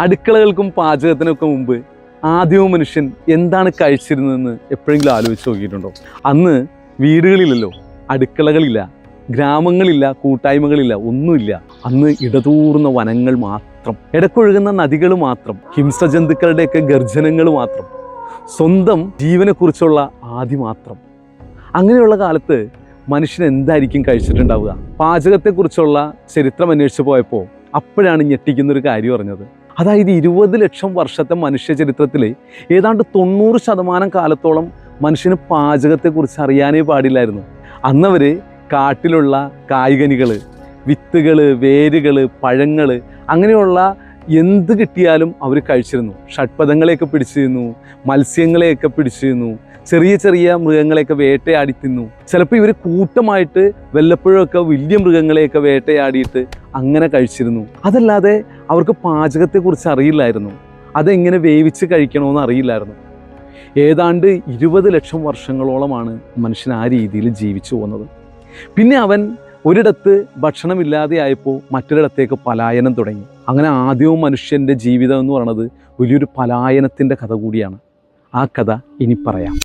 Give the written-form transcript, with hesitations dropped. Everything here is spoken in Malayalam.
അടുക്കളകൾക്കും പാചകത്തിനൊക്കെ മുമ്പ് ആദ്യവും മനുഷ്യൻ എന്താണ് കഴിച്ചിരുന്നതെന്ന് എപ്പോഴെങ്കിലും ആലോചിച്ച് നോക്കിയിട്ടുണ്ടോ? അന്ന് വീടുകളിലല്ലോ, അടുക്കളകളില്ല, ഗ്രാമങ്ങളില്ല, കൂട്ടായ്മകളില്ല, ഒന്നുമില്ല. അന്ന് ഇടതൂർന്ന വനങ്ങൾ മാത്രം, ഇടക്കൊഴുകുന്ന നദികൾ മാത്രം, ഹിംസജന്തുക്കളുടെയൊക്കെ ഗർജനങ്ങൾ മാത്രം, സ്വന്തം ജീവനെക്കുറിച്ചുള്ള ആദി മാത്രം. അങ്ങനെയുള്ള കാലത്ത് മനുഷ്യൻ എന്തായിരിക്കും കഴിച്ചിട്ടുണ്ടാവുക? പാചകത്തെക്കുറിച്ചുള്ള ചരിത്രം അന്വേഷിച്ച് പോയപ്പോൾ അപ്പോഴാണ് ഞെട്ടിക്കുന്നൊരു കാര്യം അറിഞ്ഞത്. അതായത് 20 ലക്ഷം വർഷത്തെ മനുഷ്യ ചരിത്രത്തിൽ ഏതാണ്ട് 90% കാലത്തോളം മനുഷ്യന് പാചകത്തെക്കുറിച്ച് അറിയാനേ പാടില്ലായിരുന്നു. അന്നവർ കാട്ടിലുള്ള കായ്കനികൾ, വിത്തുകൾ, വേരുകൾ, പഴങ്ങൾ, അങ്ങനെയുള്ള എന്ത് കിട്ടിയാലും അവർ കഴിച്ചിരുന്നു. ഷഡ്പദങ്ങളെയൊക്കെ പിടിച്ചിരുന്നു, മത്സ്യങ്ങളെയൊക്കെ പിടിച്ചിരുന്നു, ചെറിയ ചെറിയ മൃഗങ്ങളെയൊക്കെ വേട്ടയാടി തിന്നു. ചിലപ്പോൾ ഇവർ കൂട്ടമായിട്ട് വല്ലപ്പോഴൊക്കെ വലിയ മൃഗങ്ങളെയൊക്കെ വേട്ടയാടിയിട്ട് അങ്ങനെ കഴിച്ചിരുന്നു. അതല്ലാതെ അവർക്ക് പാചകത്തെക്കുറിച്ച് അറിയില്ലായിരുന്നു. അതെങ്ങനെ വേവിച്ച് കഴിക്കണമെന്ന് അറിയില്ലായിരുന്നു. ഏതാണ്ട് 20 ലക്ഷം വർഷങ്ങളോളമാണ് മനുഷ്യൻ ആ രീതിയിൽ ജീവിച്ചു പോകുന്നത്. പിന്നെ അവൻ ഒരിടത്ത് ഭക്ഷണമില്ലാതെയായപ്പോൾ മറ്റൊരിടത്തേക്ക് പലായനം തുടങ്ങി. അങ്ങനെ ആദ്യവും മനുഷ്യൻ്റെ ജീവിതം എന്ന് പറയുന്നത് വലിയൊരു പലായനത്തിൻ്റെ കഥ കൂടിയാണ്. ആ കഥ ഇനി പറയാം.